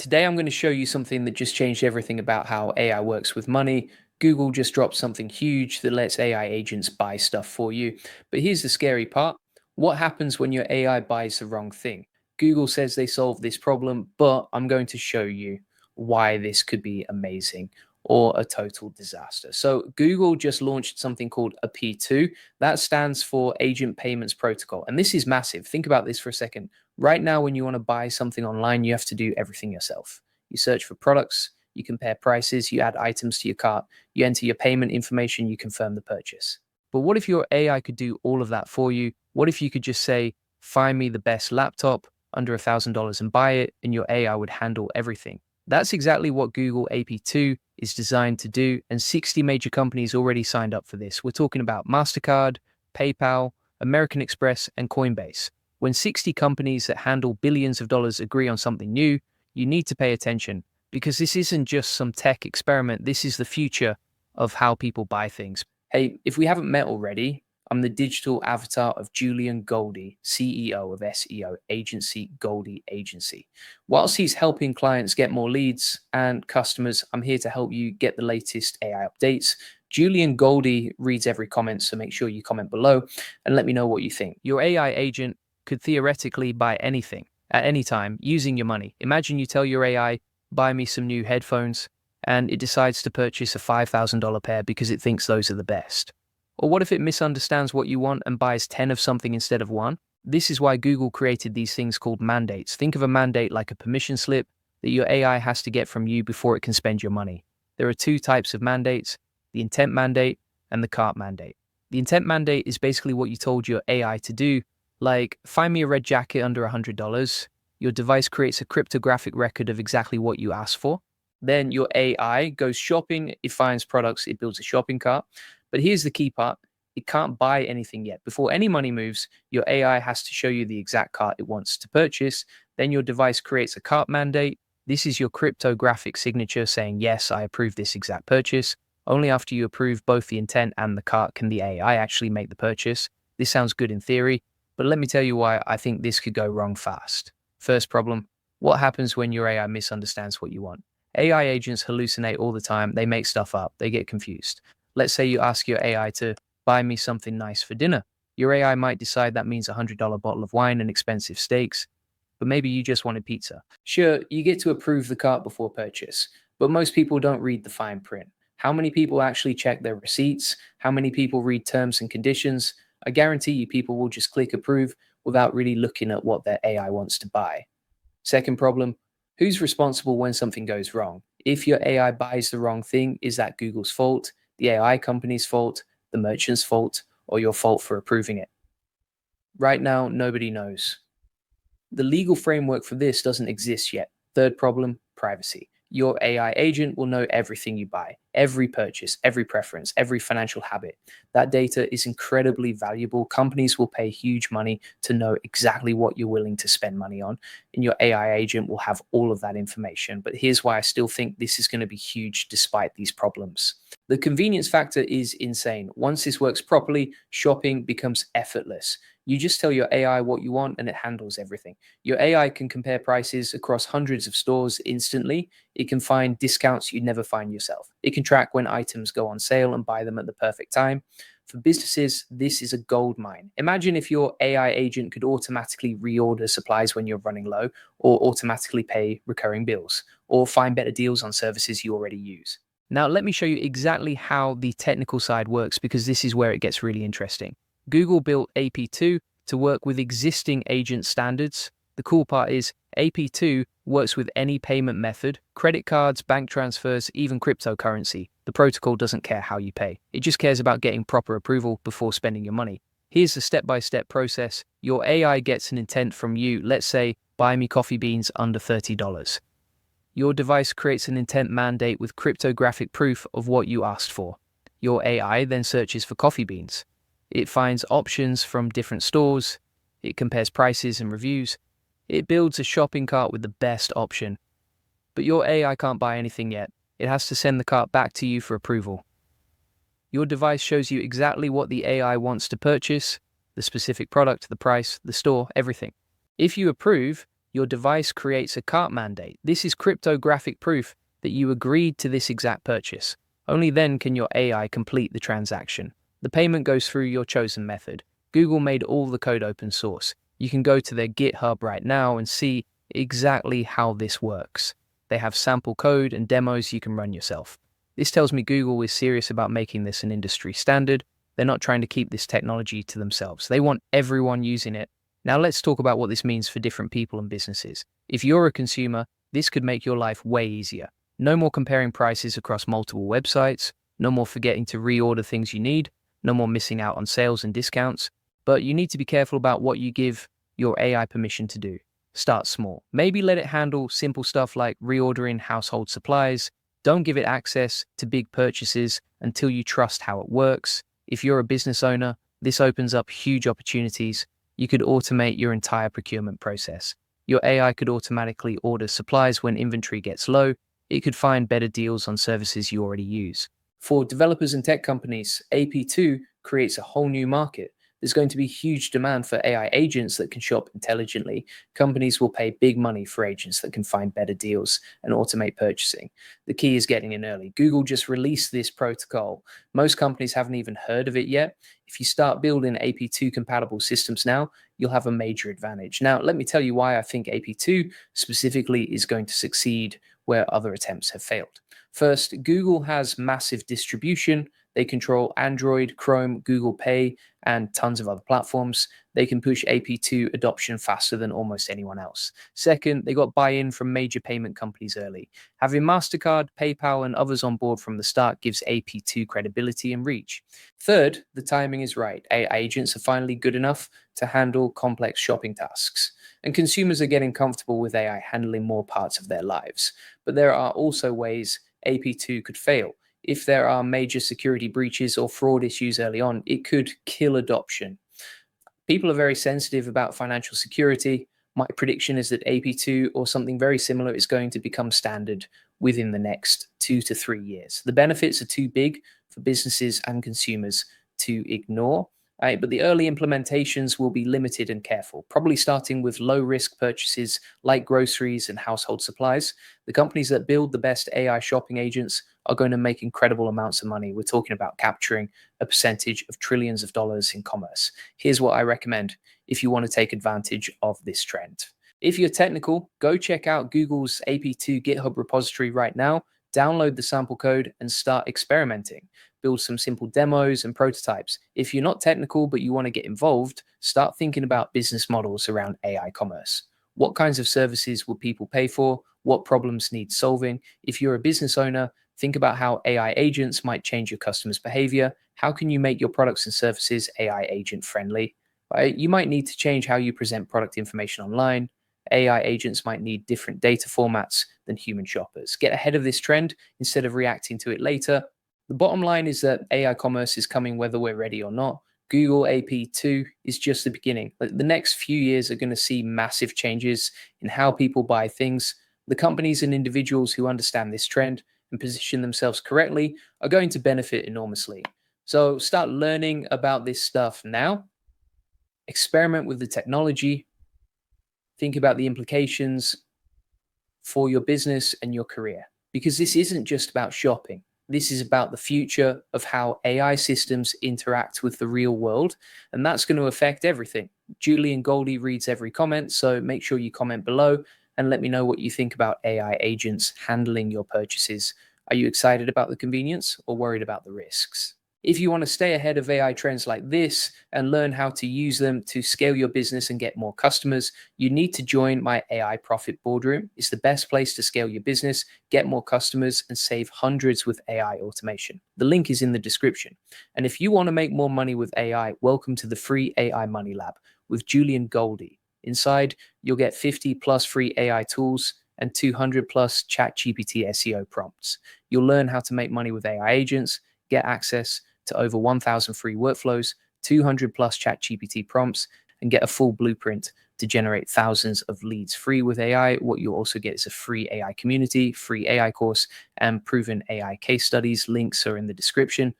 Today, I'm going to show you something that just changed everything about how AI works with money. Google just dropped something huge that lets AI agents buy stuff for you. But here's the scary part. What happens when your AI buys the wrong thing? Google says they solved this problem, but I'm going to show you why this could be amazing or a total disaster. So, Google just launched something called AP2. That stands for Agent Payments Protocol. And this is massive. Think about this for a second. Right now, when you want to buy something online, you have to do everything yourself. You search for products, you compare prices, you add items to your cart, you enter your payment information, you confirm the purchase. But what if your AI could do all of that for you? What if you could just say, find me the best laptop under $1,000 and buy it, and your AI would handle everything? That's exactly what Google AP2 is designed to do, and 60 major companies already signed up for this. We're talking about MasterCard, PayPal, American Express, and Coinbase. When 60 companies that handle billions of dollars agree on something new, you need to pay attention because this isn't just some tech experiment. This is the future of how people buy things. Hey, if we haven't met already, I'm the digital avatar of Julian Goldie, CEO of SEO agency Goldie Agency. Whilst he's helping clients get more leads and customers, I'm here to help you get the latest AI updates. Julian Goldie reads every comment, so make sure you comment below and let me know what you think. Your AI agent could theoretically buy anything at any time using your money. Imagine you tell your AI, buy me some new headphones, and it decides to purchase a $5,000 pair because it thinks those are the best. Or what if it misunderstands what you want and buys 10 of something instead of one? This is why Google created these things called mandates. Think of a mandate like a permission slip that your AI has to get from you before it can spend your money. There are two types of mandates, the intent mandate and the cart mandate. The intent mandate is basically what you told your AI to do, like find me a red jacket under $100. Your device creates a cryptographic record of exactly what you asked for. Then your AI goes shopping, it finds products, it builds a shopping cart. But here's the key part. It can't buy anything yet. Before any money moves, your AI has to show you the exact cart it wants to purchase. Then your device creates a cart mandate. This is your cryptographic signature saying, yes, I approve this exact purchase. Only after you approve both the intent and the cart can the AI actually make the purchase. This sounds good in theory, but let me tell you why I think this could go wrong fast. First problem, what happens when your AI misunderstands what you want? AI agents hallucinate all the time. They make stuff up. They get confused. Let's say you ask your AI to buy me something nice for dinner. Your AI might decide that means a $100 bottle of wine and expensive steaks, but maybe you just wanted pizza. Sure, you get to approve the cart before purchase, but most people don't read the fine print. How many people actually check their receipts? How many people read terms and conditions? I guarantee you people will just click approve without really looking at what their AI wants to buy. Second problem, who's responsible when something goes wrong? If your AI buys the wrong thing, is that Google's fault, the AI company's fault, the merchant's fault, or your fault for approving it? Right now, nobody knows. The legal framework for this doesn't exist yet. Third problem, privacy. Your AI agent will know everything you buy, every purchase, every preference, every financial habit. That data is incredibly valuable. Companies will pay huge money to know exactly what you're willing to spend money on, and your AI agent will have all of that information. But here's why I still think this is going to be huge despite these problems. The convenience factor is insane. Once this works properly, shopping becomes effortless. You just tell your AI what you want and it handles everything. Your AI can compare prices across hundreds of stores instantly. It can find discounts you'd never find yourself. It can track when items go on sale and buy them at the perfect time. For businesses, this is a gold mine. Imagine if your AI agent could automatically reorder supplies when you're running low, or automatically pay recurring bills, or find better deals on services you already use. Now, let me show you exactly how the technical side works because this is where it gets really interesting. Google built AP2 to work with existing agent standards. The cool part is AP2 works with any payment method, credit cards, bank transfers, even cryptocurrency. The protocol doesn't care how you pay. It just cares about getting proper approval before spending your money. Here's the step-by-step process. Your AI gets an intent from you. Let's say, buy me coffee beans under $30. Your device creates an intent mandate with cryptographic proof of what you asked for. Your AI then searches for coffee beans. It finds options from different stores. It compares prices and reviews. It builds a shopping cart with the best option. But your AI can't buy anything yet. It has to send the cart back to you for approval. Your device shows you exactly what the AI wants to purchase, the specific product, the price, the store, everything. If you approve, your device creates a cart mandate. This is cryptographic proof that you agreed to this exact purchase. Only then can your AI complete the transaction. The payment goes through your chosen method. Google made all the code open source. You can go to their GitHub right now and see exactly how this works. They have sample code and demos you can run yourself. This tells me Google is serious about making this an industry standard. They're not trying to keep this technology to themselves. They want everyone using it. Now let's talk about what this means for different people and businesses. If you're a consumer, this could make your life way easier. No more comparing prices across multiple websites, no more forgetting to reorder things you need, no more missing out on sales and discounts. But you need to be careful about what you give your AI permission to do. Start small. Maybe let it handle simple stuff like reordering household supplies. Don't give it access to big purchases until you trust how it works. If you're a business owner, this opens up huge opportunities. You could automate your entire procurement process. Your AI could automatically order supplies when inventory gets low. It could find better deals on services you already use. For developers and tech companies, AP2 creates a whole new market. There's going to be huge demand for AI agents that can shop intelligently. Companies will pay big money for agents that can find better deals and automate purchasing. The key is getting in early. Google just released this protocol. Most companies haven't even heard of it yet. If you start building AP2 compatible systems now, you'll have a major advantage. Now, let me tell you why I think AP2 specifically is going to succeed where other attempts have failed. First, Google has massive distribution. They control Android, Chrome, Google Pay, and tons of other platforms. They can push AP2 adoption faster than almost anyone else. Second, they got buy-in from major payment companies early. Having MasterCard, PayPal, and others on board from the start gives AP2 credibility and reach. Third, the timing is right. AI agents are finally good enough to handle complex shopping tasks, and consumers are getting comfortable with AI handling more parts of their lives. But there are also ways AP2 could fail. If there are major security breaches or fraud issues early on, it could kill adoption. People are very sensitive about financial security. My prediction is that AP2 or something very similar is going to become standard within the next 2 to 3 years. The benefits are too big for businesses and consumers to ignore. But the early implementations will be limited and careful, probably starting with low-risk purchases like groceries and household supplies. The companies that build the best AI shopping agents are going to make incredible amounts of money. We're talking about capturing a percentage of trillions of dollars in commerce. Here's what I recommend if you want to take advantage of this trend. If you're technical, go check out Google's AP2 GitHub repository right now, download the sample code, and start experimenting. Build some simple demos and prototypes. If you're not technical but you want to get involved, start thinking about business models around AI commerce. What kinds of services will people pay for? What problems need solving? If you're a business owner, think about how AI agents might change your customers' behavior. How can you make your products and services AI agent friendly? Right? You might need to change how you present product information online. AI agents might need different data formats than human shoppers. Get ahead of this trend instead of reacting to it later. The bottom line is that AI commerce is coming whether we're ready or not. Google AP2 is just the beginning. The next few years are going to see massive changes in how people buy things. The companies and individuals who understand this trend and position themselves correctly are going to benefit enormously. So start learning about this stuff now. Experiment with the technology. Think about the implications for your business and your career, because this isn't just about shopping. This is about the future of how AI systems interact with the real world, and that's going to affect everything. Julian Goldie reads every comment, so make sure you comment below and let me know what you think about AI agents handling your purchases. Are you excited about the convenience or worried about the risks? If you want to stay ahead of AI trends like this and learn how to use them to scale your business and get more customers, you need to join my AI Profit Boardroom. It's the best place to scale your business, get more customers, and save hundreds with AI automation. The link is in the description. And if you want to make more money with AI, welcome to the free AI Money Lab with Julian Goldie. Inside, you'll get 50 plus free AI tools and 200 plus ChatGPT SEO prompts. You'll learn how to make money with AI agents, get access to over 1,000 free workflows, 200 plus ChatGPT prompts, and get a full blueprint to generate thousands of leads free with AI. What you'll also get is a free AI community, free AI course, and proven AI case studies. Links are in the description.